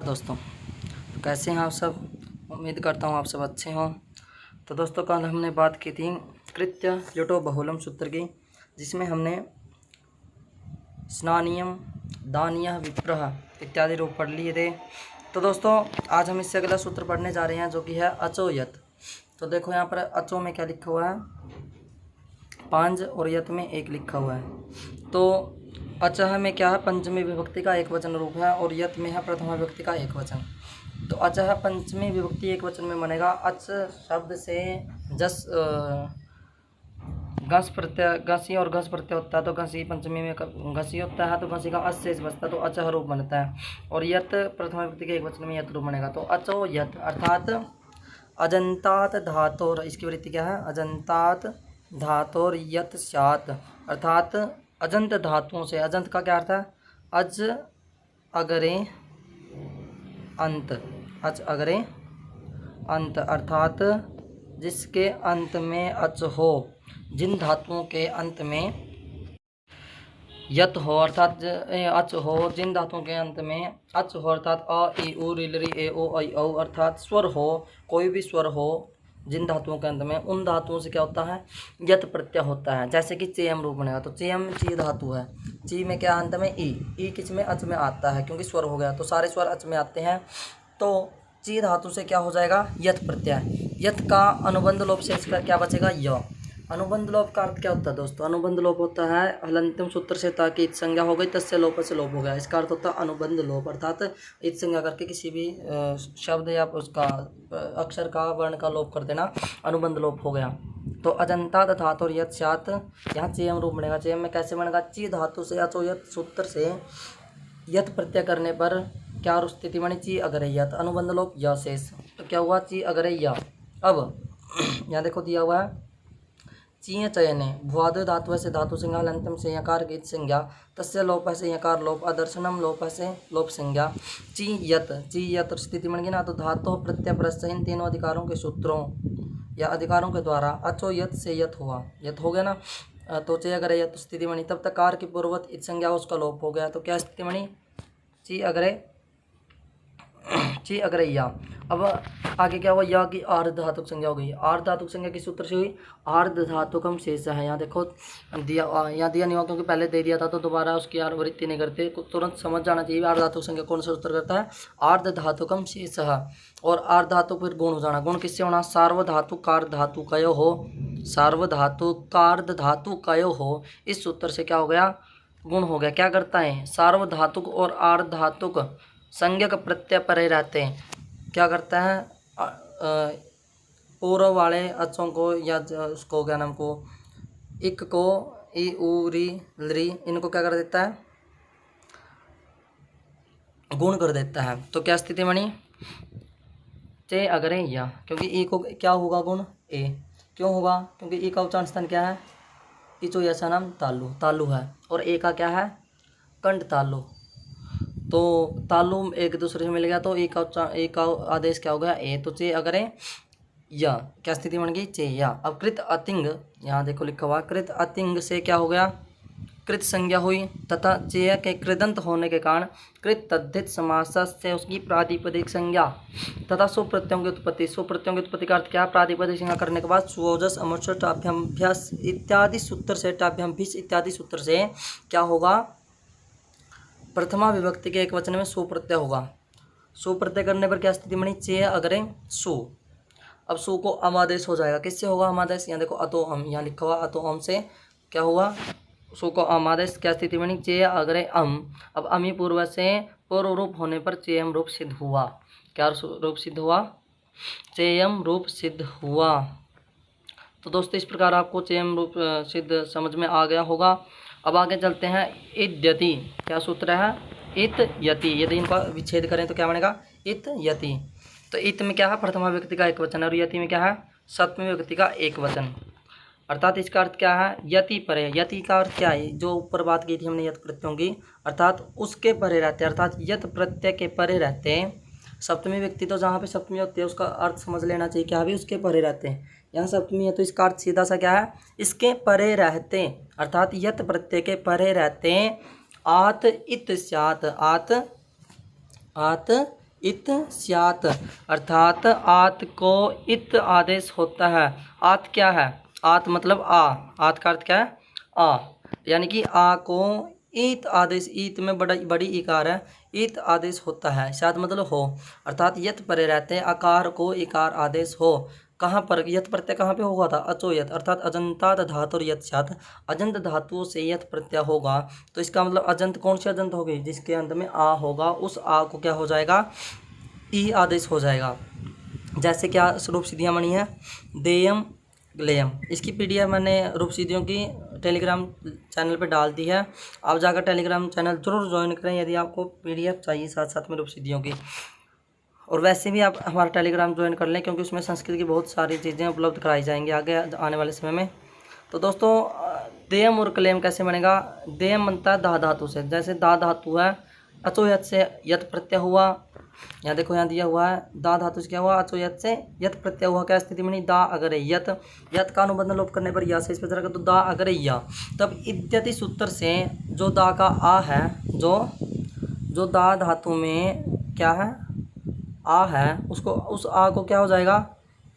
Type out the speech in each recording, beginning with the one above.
दोस्तों, तो कैसे हैं आप सब। उम्मीद करता हूँ आप सब अच्छे हों। तो दोस्तों, कल हमने बात की थी कृत्य ल्युटो बहुलम सूत्र की, जिसमें हमने स्नानियम दानीय विप्रह इत्यादि रूप पढ़ लिए थे। तो दोस्तों, आज हम इससे अगला सूत्र पढ़ने जा रहे हैं, जो कि है अचो यत। तो देखो यहाँ पर अचो में क्या लिखा हुआ है, 5 और यत में 1 लिखा हुआ है। तो अचह में क्या है, पंचमी विभक्ति का एक वचन रूप है, और यत में है प्रथमा विभक्ति का एक वचन। तो अचह पंचमी विभक्ति एक वचन में बनेगा। अच शब्द से जस घस प्रत्यय, घसी और घस प्रत्यय होता है, तो घसी पंचमी में घसी होता है, तो घसी का अच शेष बचता है, तो अचह रूप बनता है। और यत प्रथमा विभक्ति के एक वचन में यत रूप बनेगा। तो अचो यत अर्थात अजंतात धातोर, इसकी वृत्ति क्या है, अजंतात धातोर यत स्यात्, अर्थात अजंत धातुओं से। अजंत का क्या अर्थ है, अज अगरे अंत, अच अगरे अंत, अर्थात जिसके अंत में अच हो, जिन धातुओं के अंत में यत हो अर्थात अच हो, जिन धातुओं के अंत में अच हो अर्थात अ इ उ ऋ ऋ ए ओ ऐ औ अर्थात स्वर हो, कोई भी स्वर हो जिन धातुओं के अंत में, उन धातुओं से क्या होता है, यत प्रत्यय होता है। जैसे कि चेयम रूप बनेगा, तो चेयम ची धातु है, ची में क्या अंत में ई किस में, अच में आता है, क्योंकि स्वर हो गया, तो सारे स्वर अच में आते हैं। तो ची धातु से क्या हो जाएगा, यत प्रत्यय। यत का अनुबंध लोप से इसका क्या बचेगा, य। अनुबंध लोप का अर्थ क्या होता है दोस्तों, अनुबंध लोप होता है हलंतिम सूत्र से ताकि इत संज्ञा हो गई, तस्य लोप से लोप हो गया, इसका अर्थ होता है अनुबंध लोप, अर्थात इत संज्ञा करके किसी भी शब्द या उसका अक्षर का वर्ण का लोप कर देना, अनुबंध लोप हो गया। तो अजंता धातु और यत स्यात्, यहाँ चेयम रूप बनेगा। चेयम में कैसे बनेगा, ची धातु से अचो यत सूत्र से यत प्रत्यय करने पर क्या स्थिति बनी, ची अगरे यत, अनुबंध लोप य शेष, तो क्या हुआ, ची अगरे य। अब यहाँ देखो दिया हुआ है, चीय चयने भुआद धातु से धातु संज्ञा, अंतिम से यकार गीत संज्ञा, तस्य लोप से यकार लोप, अदर्शनम लोप से लोप संज्ञा, ची यत स्थिति बन गई ना। तो धातु प्रत्यय प्रत्यय इन तीनों अधिकारों के सूत्रों या अधिकारों के द्वारा अचो यत से यत हुआ, यत हो गया ना, तो चे अगर यत स्थिति बनी, तब तक कार की पूर्वत इत संज्ञा उसका लोप हो गया, तो क्या स्थिति बनी, ची अग्रे या। अब आगे क्या हुआ, या की आर्ध धातुक संज्ञा हो गई। आर्ध धातुक संज्ञा किस सूत्र से हुई, आर्ध धातुकम शेष है। यहाँ देखो दिया, यहाँ दिया नहीं हुआ क्योंकि पहले दे दिया था, तो दोबारा उसकी आवृत्ति नहीं करते, तुरंत समझ जाना चाहिए आर्ध धातुक संज्ञा कौन सा सूत्र करता है, आर्ध धातुकम शेष है। और आर्ध धातु फिर गुण हो जाना, गुण किससे होना, सार्वधातु कार्ध धातु कयो हो, सार्वधातु कार्ध धातु कयो हो, इस सूत्र से क्या हो गया, गुण हो गया। क्या करता है, सार्वधातुक और आर्ध धातुक संज्ञक प्रत्यय परे रहते हैं, क्या करता है, पूर्व वाले अक्षरों को या उसको क्या नाम को, इक को, ई उ री ली, इनको क्या कर देता है, गुण कर देता है। तो क्या स्थिति बनी, चे अगरे या, क्योंकि ई को क्या होगा गुण, ए, क्यों होगा, क्योंकि ई का उच्चारण स्थान क्या है, इचो ऐसा नाम तालु है, और ए का क्या है, कंठ तालु, तो तालु एक दूसरे से मिल गया, तो एक का आदेश क्या हो गया, ए, तो चे अगरे या, क्या स्थिति बन गई, चे या। अब कृत अतिंग, यहाँ देखो लिखा हुआ, कृत अतिंग से क्या हो गया, कृत संज्ञा हुई, तथा चेय के कृदंत होने के कारण कृत तद्धित समास से उसकी प्रातिपदिक संज्ञा तथा सुप्रत्ययों की उत्पत्ति। सुप्रत्ययों की उत्पत्ति का अर्थ क्या है, प्रातिपदिक संज्ञा करने के बाद सुओजस अमुष्ट टाभ्याभ्यास इत्यादि सूत्र से, टाभ्याभ्यास इत्यादि सूत्र से क्या होगा, प्रथमा विभक्ति के एक वचन में सुप्रत्यय होगा। सुप्रत्यय करने पर क्या स्थिति बनी, चे अगरे सु। अब सु को अम आदेश हो जाएगा, किससे होगा अम आदेश, यहाँ देखो अतो अम, यहाँ लिखा हुआ अतो अम से क्या हुआ, सु को अम आदेश, क्या स्थिति बनी, चे अगरे अम। अब अमी पूर्व से पूर्व रूप होने पर चेयम रूप सिद्ध हुआ, क्या रूप सिद्ध हुआ, चेयम रूप सिद्ध हुआ। तो दोस्तों, इस प्रकार आपको चेयम रूप सिद्ध समझ में आ गया होगा। अब आगे चलते हैं, इद्यति, क्या सूत्र है, इत यति, यदि इनका विच्छेद करें तो क्या बनेगा, इत यति। तो इत में क्या है, प्रथमा व्यक्ति का एक वचन है, और यति में क्या है, सप्तमी व्यक्ति का एक वचन, अर्थात इसका अर्थ क्या है, यति परे। यति का अर्थ क्या है, जो ऊपर बात की थी हमने यत प्रत्ययों की, अर्थात उसके परे रहते हैं, अर्थात यत प्रत्यय के परे रहते हैं। सप्तमी व्यक्ति, तो जहाँ पे सप्तमी होती है उसका अर्थ समझ लेना चाहिए, क्या भी उसके परे रहते हैं। यहाँ सप्तमी है तो इसका अर्थ सीधा सा क्या है, इसके परे रहते, अर्थात यत प्रत्यय के परे रहते हैं। आत इत स्यात्, आत इत स्यात्, अर्थात आत को इत आदेश होता है। आत क्या है? आत मतलब आ, आत का अर्थ क्या है? आ, यानी कि आ को ईत आदेश, ईत में बड़ी इकार है, ईत आदेश होता है। स्यात् मतलब हो, अर्थात यत परे रहते आकार को इकार आदेश हो। कहाँ पर यत प्रत्यय कहाँ पे होगा था? अचो यत, अर्थात अजंतात धातु यत स्यात्, अजंत धातुओं से यत प्रत्यय होगा। तो इसका मतलब अजंत कौन सी अजंत होगी? जिसके अंत में आ होगा, उस आ को क्या हो जाएगा? ई आदेश हो जाएगा। जैसे क्या रूप सिद्धियाँ बनी है? देयम ग्लेयम। इसकी पीडीएफ मैंने रूप सिद्धियों की टेलीग्राम चैनल पे डाल दी है, आप जाकर टेलीग्राम चैनल जरूर ज्वाइन करें यदि आपको पीडीएफ चाहिए साथ साथ में रूप सिद्धियों की। और वैसे भी आप हमारा टेलीग्राम ज्वाइन कर लें, क्योंकि उसमें संस्कृत की बहुत सारी चीज़ें उपलब्ध कराई जाएंगी आगे आने वाले समय में। तो दोस्तों देयम और क्लेम कैसे बनेगा? देयम बनता है दा धातु से, जैसे दा धातु है, अचो यत से यत प्रत्यय हुआ। यहाँ देखो, यहाँ दिया हुआ है दा धातु से क्या हुआ? अचो यत से यत प्रत्यय हुआ। क्या स्थिति बनी? दा अगर यत, यत का अनुबंध लोप करने पर या से इस पर तो दा अगर या। तब इत्यति सूत्र से जो दा का आ है, जो दा धातु में क्या है? आ है, उसको उस आ को क्या हो जाएगा?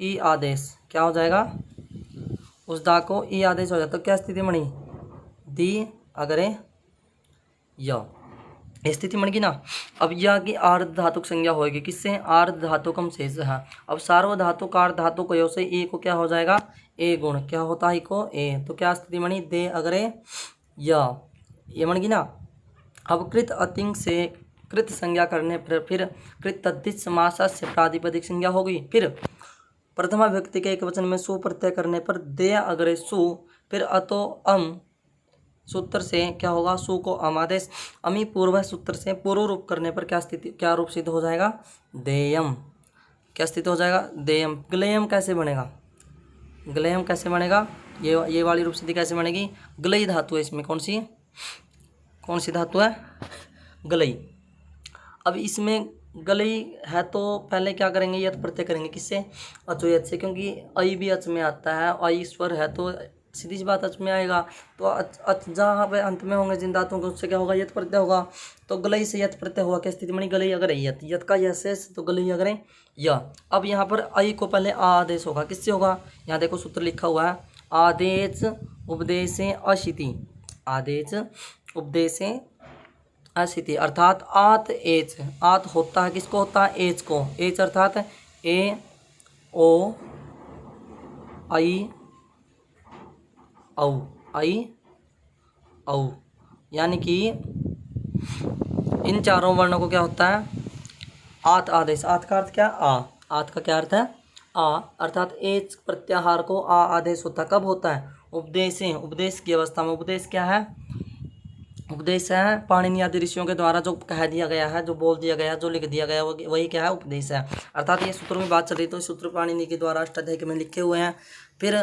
ई आदेश। क्या हो जाएगा? उस दा को ई आदेश हो जाता। तो क्या स्थिति बनी? दी अगरे य, स्थिति बन गई ना। अब यह की आर्ध धातुक संज्ञा होगी, किससे? आर्ध धातुकम शेष है। अब सार्वधातुक आर्ध धातुक यो से ए को क्या हो जाएगा? ए गुण। क्या होता है को? ए। तो क्या स्थिति बनी? दे अगरे य, ये बन गई ना। अब कृत अतिंग से कृत संज्ञा करने पर फिर कृत तद्धित समास से प्रातिपदिक संज्ञा होगी। फिर प्रथमा व्यक्ति के एक वचन में सु प्रत्यय करने पर दे अग्रे सु, फिर अतो अम सूत्र से क्या होगा? सु को अम आदेश, अमी पूर्व सूत्र से पूर्व रूप करने पर क्या स्थिति, क्या रूप सिद्ध हो जाएगा? देयम। क्या स्थिति हो जाएगा? देयम। ग्लेयम कैसे बनेगा? ग्लेयम कैसे बनेगा? ये वाली रूप सिद्धि कैसे बनेगी? ग्लई धातु है इसमें, कौन सी धातु है? गलई। अब इसमें गलई है तो पहले क्या करेंगे? यत प्रत्यय करेंगे, किससे? अचो यत से, क्योंकि अई भी अच में आता है, अई स्वर है तो सीधी सी बात अच में आएगा। तो अच जहाँ पे अंत में होंगे जिन धातुओं के, उससे क्या होगा? यत प्रत्यय होगा। तो गलई से यत प्रत्यय हुआ। क्या स्थिति बनी? गलई अगर यत, यत का यह शेष, तो गलई अगर य। अब यहाँ पर अई को पहले आ आदेश होगा, किससे होगा? यहाँ देखो सूत्र लिखा हुआ है, आदेश उपदेश अशिति, आदेश उपदेश अशिति, अर्थात आत एच। आत होता है, किसको होता है? एच को। एच अर्थात ए ओ आई औ, आई औ, यानी कि इन चारों वर्णों को क्या होता है? आत आदेश। आत का अर्थ क्या? आ। आत का क्या अर्थ है? आ, अर्थात एच प्रत्याहार को आ आदेश होता है। कब होता है? उपदेश, उपदेश की अवस्था में। उपदेश क्या है? उपदेश है पाणिनि आदि ऋषियों के द्वारा जो कह दिया गया है, जो बोल दिया गया है, जो लिख दिया गया है, वही क्या है? उपदेश है। अर्थात ये सूत्रों में बात चल रही, तो सूत्र पाणिनि के द्वारा अष्टाध्यायी में लिखे हुए हैं। फिर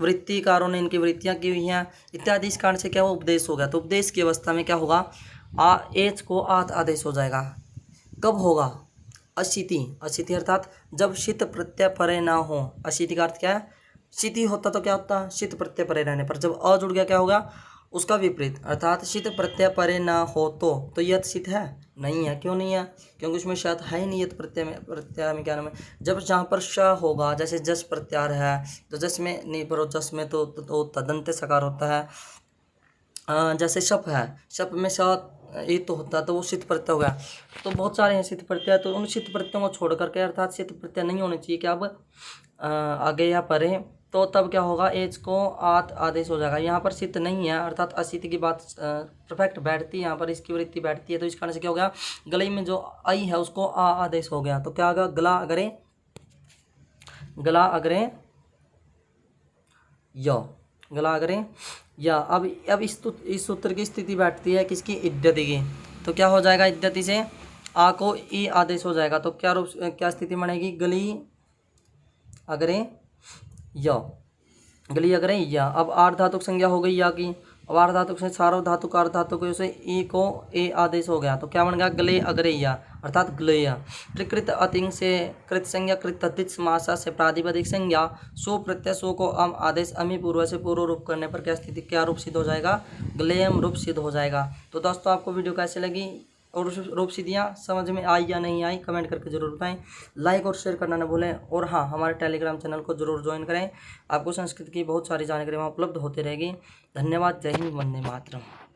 वृत्तिकारों ने इनकी वृत्तियाँ की हुई हैं इत्यादि, इस कारण से क्या हुआ? उपदेश हो गया। तो उपदेश की अवस्था में क्या होगा? आ एच को आत आदेश हो जाएगा। कब होगा? अशिति। अशिति अर्थात जब शीत प्रत्यय परे ना हो। अशिति का अर्थ क्या है? शिति होता तो क्या होता? शीत प्रत्यय परे रहने पर। जब अ जुड़ गया क्या होगा? उसका विपरीत, अर्थात शीत प्रत्यय परे ना हो तो यत शीत है? नहीं है। क्यों नहीं है? क्योंकि उसमें शायद है ही नहीं यत प्रत्यय में क्या नाम है? जब जहाँ पर श होगा, जैसे जस प्रत्यार है, तो जस में नहीं पर जस में तो तदंत सकार होता है। जैसे शप है, शप में श ये तो होता है, तो वो शीत प्रत्यय हो गया। तो बहुत सारे हैं शीत प्रत्यय, तो उन शीत प्रत्ययों को छोड़ करके, अर्थात शीत प्रत्यय नहीं होने चाहिए क्या अब आगे या परे, तो तब क्या होगा? एच को आत आदेश हो जाएगा। यहाँ पर शीत नहीं है, अर्थात अशीत की बात परफेक्ट बैठती है, यहाँ पर इसकी वृत्ति बैठती है। तो इस कारण से क्या हो गया? गलई में जो आई है उसको आ आदेश हो गया। तो क्या होगा? गला अगरे, गला अगरे य, गला अगरे या। अब इस सूत्र की स्थिति बैठती है किसकी? इद्यति की। तो क्या हो जाएगा? इद्यति से आ को ई आदेश हो जाएगा। तो क्या स्थिति बनेगी? गली अगरे य, गली अगरे या। अब आर्ध धातुक संज्ञा हो गई या की। अब आर्ध धातुक से सार्वधातुक अर्ध धातुक से ई को ए आदेश हो गया। तो क्या बन गया? गले अगरे या, अर्थात गलेया। फिर कृत अतिंग से कृत संज्ञा कृत तद्धित समासा से प्रातिपदिक संज्ञा सो प्रत्यय सो को अम आदेश अमी पूर्व से पूर्व रूप करने पर क्या स्थिति, क्या रूप सिद्ध हो जाएगा? गलेयम रूप सिद्ध हो जाएगा। तो दोस्तों आपको वीडियो कैसे लगी और रूप सिद्धियाँ समझ में आई या नहीं आई कमेंट करके ज़रूर बताएं। लाइक और शेयर करना न भूलें। और हाँ, हमारे टेलीग्राम चैनल को ज़रूर ज्वाइन करें। आपको संस्कृत की बहुत सारी जानकारी वहाँ उपलब्ध होती रहेगी। धन्यवाद। जय हिंद, वंदे मातरम।